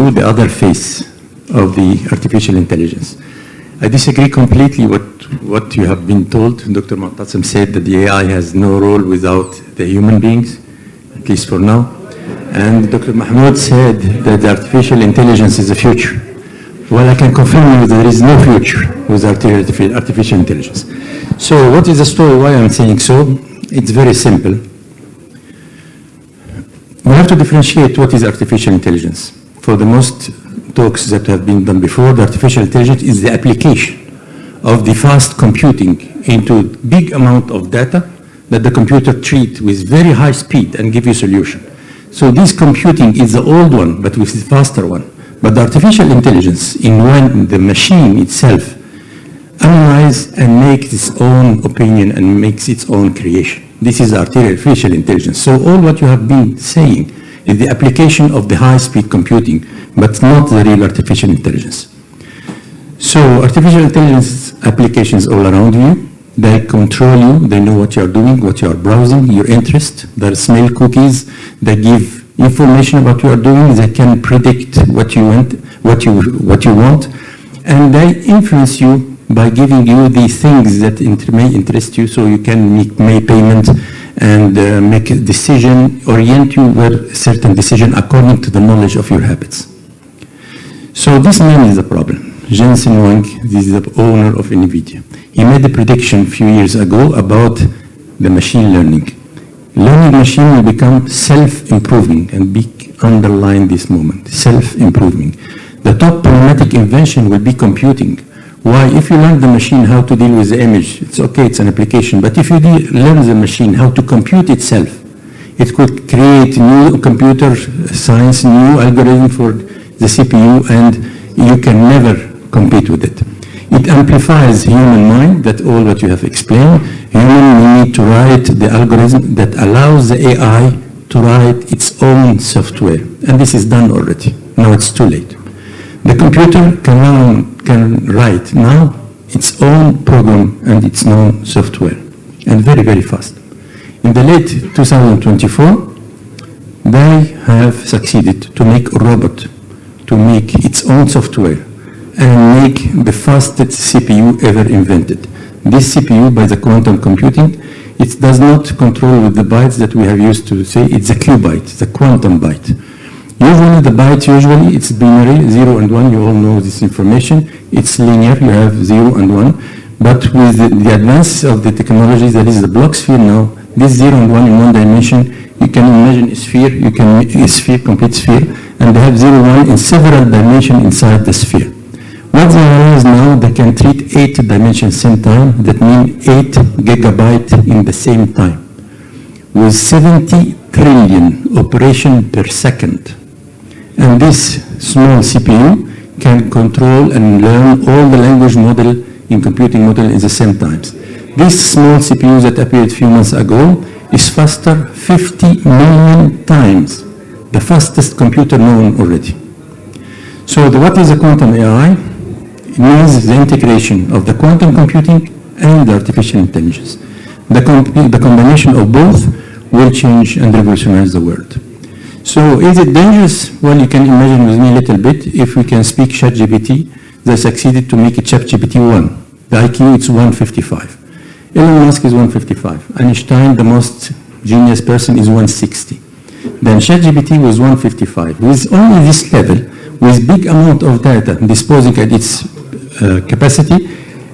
to the other face of the artificial intelligence. I disagree completely with what you have been told. Dr. Mu'tasim said that the AI has no role without the human beings, at least for now. And Dr. Mahmoud said that the artificial intelligence is the future. Well, I can confirm you there is no future with artificial intelligence. So what is the story? Why I'm saying so? It's very simple. We have to differentiate what is artificial intelligence. For the most talks that have been done before, the artificial intelligence is the application of the fast computing into big amount of data that the computer treats with very high speed and give you solution. So this computing is the old one, but with the faster one. But the artificial intelligence, in when the machine itself analyzes and makes its own opinion and makes its own creation. This is artificial intelligence. So all what you have been saying is the application of the high-speed computing, but not the real artificial intelligence. So artificial intelligence applications all around you, they control you, they know what you are doing, what you are browsing, your interest, they smell cookies, they give information about what you are doing, they can predict what you want, and they influence you by giving you the things that may interest you, so you can make payment and make a decision, orient you with certain decision according to the knowledge of your habits. So this man is the problem. Jensen Huang, this is the owner of NVIDIA. He made a prediction a few years ago about the machine learning. Learning machine will become self-improving, and underline this moment, self-improving. The top problematic invention will be computing. Why? If you learn the machine how to deal with the image, it's okay, it's an application, but if you learn the machine how to compute itself, it could create new computer science, new algorithm for the CPU, and you can never compete with it. It amplifies human mind, that all what you have explained. Human need to write the algorithm that allows the AI to write its own software. And this is done already. Now it's too late. The computer can write now its own program and its own software, and very, very fast. In the late 2024, they have succeeded to make a robot to make its own software and make the fastest CPU ever invented. This CPU, by the quantum computing, it does not control with the bytes that we have used to say, it's a qubit, the quantum byte. Usually the byte, it's binary, 0 and 1, you all know this information. It's linear, you have 0 and 1. But with the advance of the technology that is the block sphere now, this 0 and 1 in one dimension, you can imagine a sphere, you can make a sphere, complete sphere, and they have 0, 1 in several dimensions inside the sphere. What they realize now, they can treat 8 dimensions same time, that means 8 gigabytes in the same time, with 70 trillion operations per second. And this small CPU can control and learn all the language model in computing model in the same times. This small CPU that appeared a few months ago is faster 50 million times, the fastest computer known already. So what is a quantum AI? It means the integration of the quantum computing and the artificial intelligence. The combination of both will change and revolutionize the world. So is it dangerous? Well, you can imagine with me a little bit, if we can speak ChatGPT, they succeeded to make it ChatGPT 1. The IQ is 155. Elon Musk is 155. Einstein, the most genius person, is 160. Then ChatGPT was 155. With only this level, with big amount of data disposing at its capacity,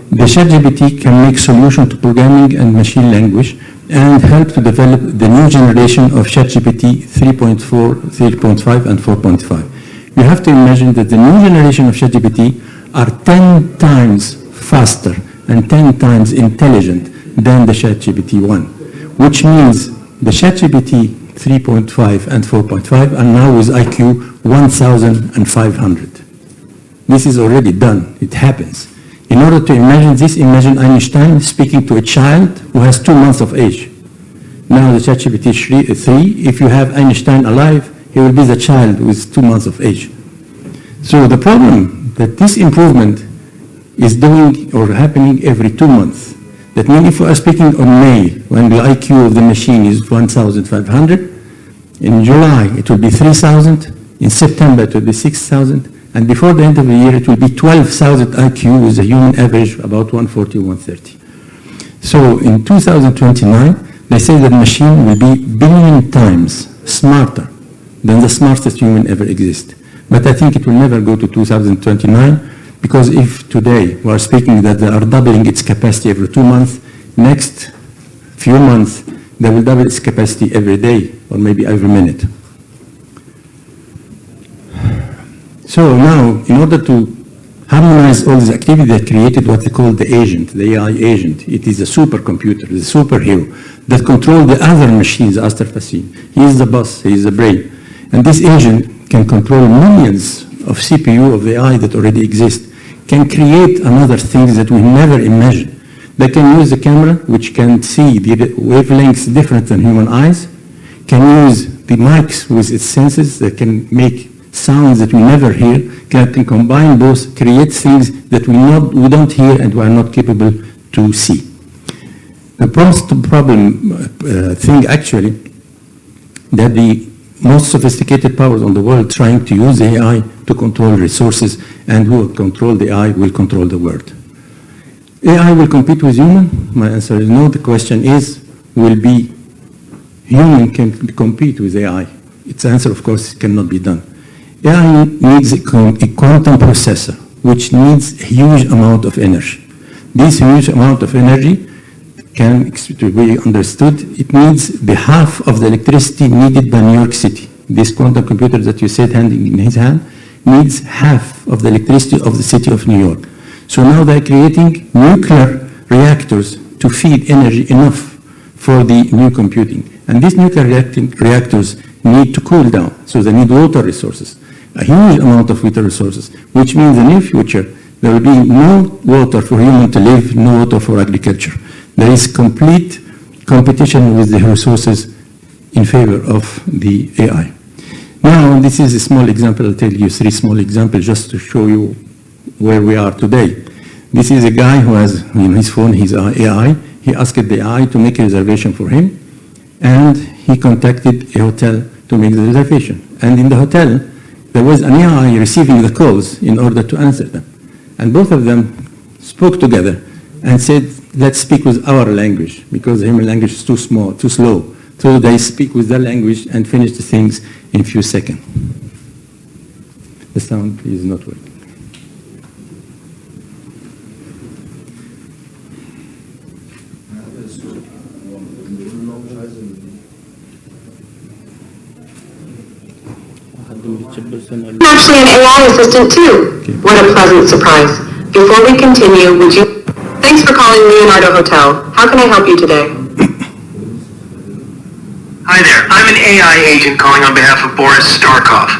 the ChatGPT can make solution to programming and machine language and help to develop the new generation of ChatGPT 3.4, 3.5, and 4.5. You have to imagine that the new generation of ChatGPT are 10 times faster and 10 times intelligent than the ChatGPT 1, which means the ChatGPT 3.5 and 4.5 are now with IQ 1,500. This is already done. It happens. In order to imagine this, imagine Einstein speaking to a child who has 2 months of age. Now the ChatGPT 3, if you have Einstein alive, he will be the child with 2 months of age. So the problem that this improvement is doing or happening every 2 months. That means if we are speaking on May, when the IQ of the machine is 1,500, in July it will be 3,000, In September, it will be 6,000. And before the end of the year, it will be 12,000 IQ with a human average about 140, 130. So in 2029, they say that machine will be billion times smarter than the smartest human ever exist. But I think it will never go to 2029, because if today we are speaking that they are doubling its capacity every 2 months, next few months, they will double its capacity every day or maybe every minute. So now, in order to harmonize all this activity, they created what they call the agent, the AI agent. It is a supercomputer, the superhero that controls the other machines, Aster Facine. He is the boss, he is the brain. And this agent can control millions of CPU of the AI that already exist, can create another things that we never imagined. They can use the camera, which can see the wavelengths different than human eyes, can use the mics with its senses that can make sounds that we never hear, can combine both, create things that we don't hear and we are not capable to see. The problem thing actually, that the most sophisticated powers on the world trying to use AI to control resources, and who will control the AI will control the world. AI will compete with human? My answer is no. The question is, will be human can compete with AI? Its answer, of course, cannot be done. AI needs a quantum processor, which needs a huge amount of energy. This huge amount of energy can to be understood. It needs the half of the electricity needed by New York City. This quantum computer that you said handing in his hand needs half of the electricity of the city of New York. So now they're creating nuclear reactors to feed energy enough for the new computing. And these nuclear reactors need to cool down, so they need water resources, a huge amount of water resources, which means in the near future there will be no water for human to live, no water for agriculture. There is complete competition with the resources in favor of the AI. Now, this is a small example. I'll tell you 3 small examples just to show you where we are today. This is a guy who has in his phone his AI. He asked the AI to make a reservation for him, and he contacted a hotel to make the reservation. And in the hotel, there was an AI receiving the calls in order to answer them. And both of them spoke together and said, let's speak with our language, because the human language is too small, too slow. So they speak with their language and finish the things in a few seconds. The sound is not working. I'm actually an AI assistant too. Okay. What a pleasant surprise. Before we continue, would you... Thanks for calling Leonardo Hotel. How can I help you today? Hi there. I'm an AI agent calling on behalf of Boris Starkov.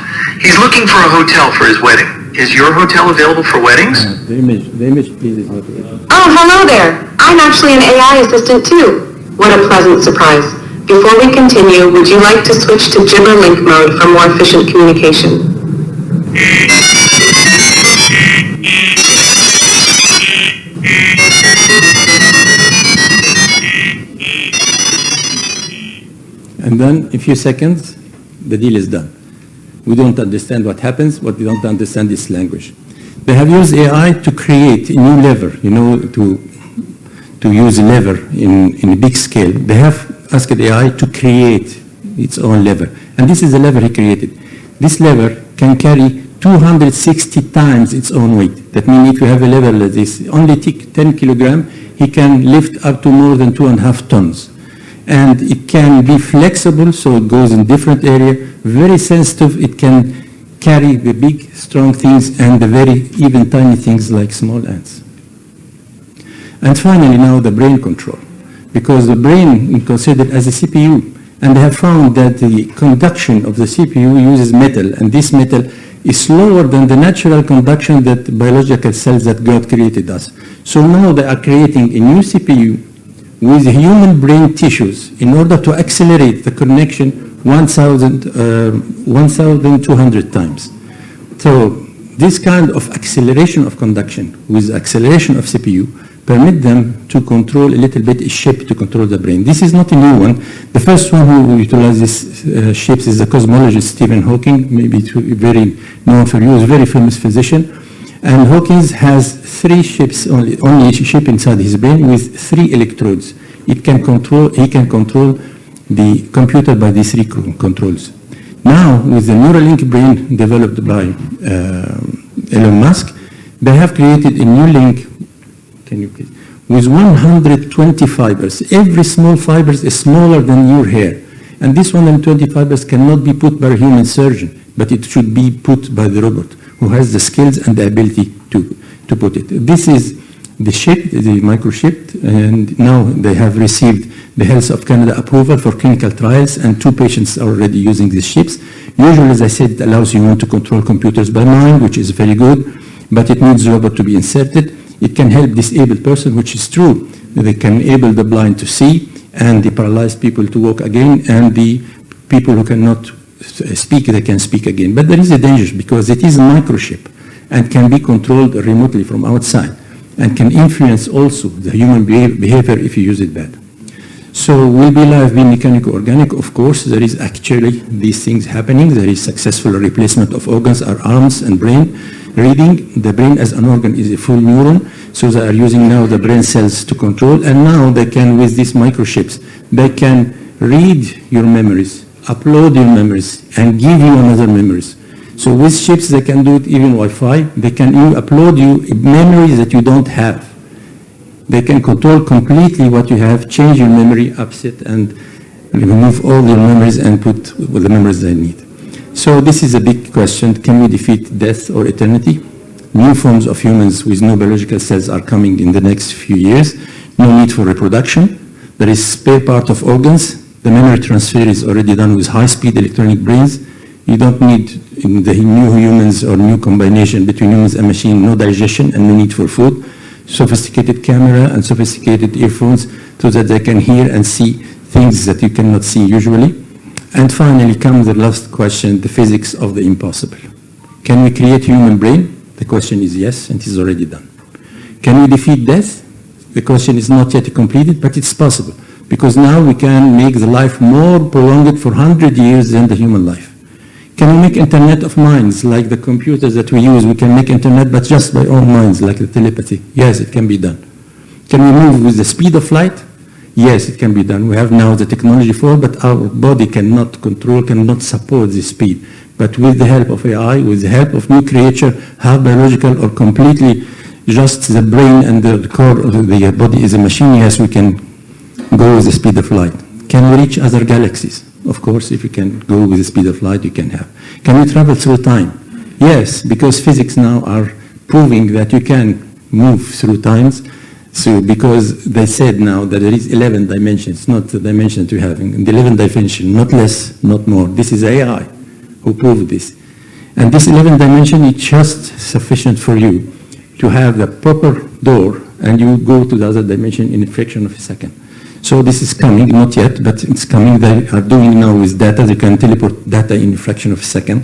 He's looking for a hotel for his wedding. Is your hotel available for weddings? The image please is not working. Oh, hello there. I'm actually an AI assistant too. What a pleasant surprise. Before we continue, would you like to switch to Gibber link mode for more efficient communication? And then, in a few seconds, the deal is done. We don't understand what happens, but we don't understand this language. They have used AI to create a new lever, to use a lever in a big scale. They have asked AI to create its own lever. And this is the lever he created. This lever can carry 260 times its own weight. That means if you have a lever like this, only 10 kilograms, he can lift up to more than 2.5 tons. And it can be flexible, so it goes in different areas. Very sensitive, it can carry the big, strong things and the very even tiny things like small ants. And finally, now the brain control. Because the brain is considered as a CPU. And they have found that the conduction of the CPU uses metal, and this metal is slower than the natural conduction that biological cells that God created us. So now they are creating a new CPU with human brain tissues in order to accelerate the connection 1,200 times. So this kind of acceleration of conduction with acceleration of CPU permit them to control a little bit a ship to control the brain. This is not a new one. The first one who utilizes ships is the cosmologist Stephen Hawking, maybe very known for you, is a very famous physician. And Hawking has 3 ships, only a ship inside his brain with 3 electrodes. He can control the computer by these 3 controls. Now, with the Neuralink brain developed by Elon Musk, they have created a new link, can you please, with 120 fibers. Every small fiber is smaller than your hair. And these 120 fibers cannot be put by a human surgeon, but it should be put by the robot, who has the skills and the ability to put it. This is the chip, the microchip, and now they have received the Health of Canada approval for clinical trials, and 2 patients are already using these chips. Usually, as I said, it allows you to control computers by mind, which is very good, but it needs a robot to be inserted. It can help disabled person, which is true. They can enable the blind to see, and the paralyzed people to walk again, and the people who cannot speak, they can speak again. But there is a danger because it is a microchip and can be controlled remotely from outside and can influence also the human behavior if you use it bad. So will be live, be mechanical, organic? Of course, there is actually these things happening. There is successful replacement of organs, our arms and brain. Reading the brain as an organ is a full neuron, so they are using now the brain cells to control, and now they can, with these microchips, they can read your memories, upload your memories, and give you another memories. So with chips, they can do it even Wi-Fi. They can upload you memories that you don't have. They can control completely what you have, change your memory, upset, and remove all your memories and put the memories they need. So this is a big question. Can we defeat death or eternity? New forms of humans with no biological cells are coming in the next few years. No need for reproduction. There is spare part of organs. The memory transfer is already done with high-speed electronic brains. You don't need, in the new humans or new combination between humans and machine, no digestion and no need for food. Sophisticated camera and sophisticated earphones so that they can hear and see things that you cannot see usually. And finally comes the last question, the physics of the impossible. Can we create human brain? The question is yes, and it is already done. Can we defeat death? The question is not yet completed, but it's possible, because now we can make the life more prolonged for 100 years than the human life. Can we make internet of minds, like the computers that we use? We can make internet, but just by our minds, like the telepathy. Yes, it can be done. Can we move with the speed of light? Yes, it can be done. We have now the technology for it, but our body cannot control, cannot support the speed. But with the help of AI, with the help of new creature, half biological or completely just the brain and the core of the body is a machine, yes, we can go with the speed of light. Can we reach other galaxies? Of course, if you can go with the speed of light, you can have. Can we travel through time? Yes, because physics now are proving that you can move through times. So because they said now that there is 11 dimensions, not the dimension that we have. In the 11 dimension, not less, not more. This is AI who proved this. And this 11 dimension is just sufficient for you to have the proper door, and you go to the other dimension in a fraction of a second. So this is coming, not yet, but it's coming. They are doing now with data. They can teleport data in a fraction of a second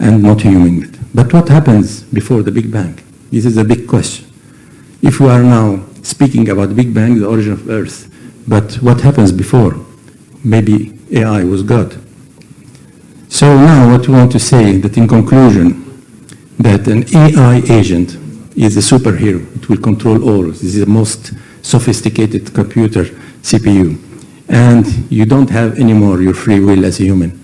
and not human it. But what happens before the Big Bang? This is a big question. If we are now speaking about the Big Bang, the origin of Earth, but what happens before? Maybe AI was God. So now what we want to say that in conclusion, that an AI agent is a superhero. It will control all. This is the most sophisticated computer CPU. And you don't have anymore your free will as a human.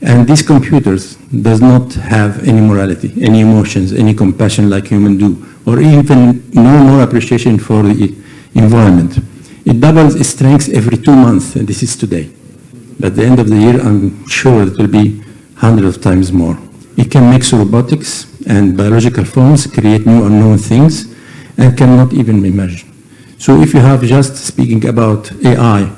And these computers does not have any morality, any emotions, any compassion like humans do, or even no more appreciation for the environment. It doubles its strength every 2 months, and this is today. But at the end of the year, I'm sure it will be hundreds of times more. It can mix robotics and biological forms, create new unknown things, and cannot even be imagined. So if you have just speaking about AI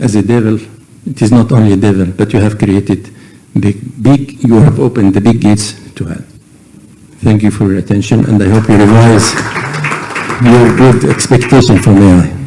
as a devil, it is not only a devil, but you have created you have opened the big gates to hell. Thank you for your attention, and I hope you revise your good expectation from AI.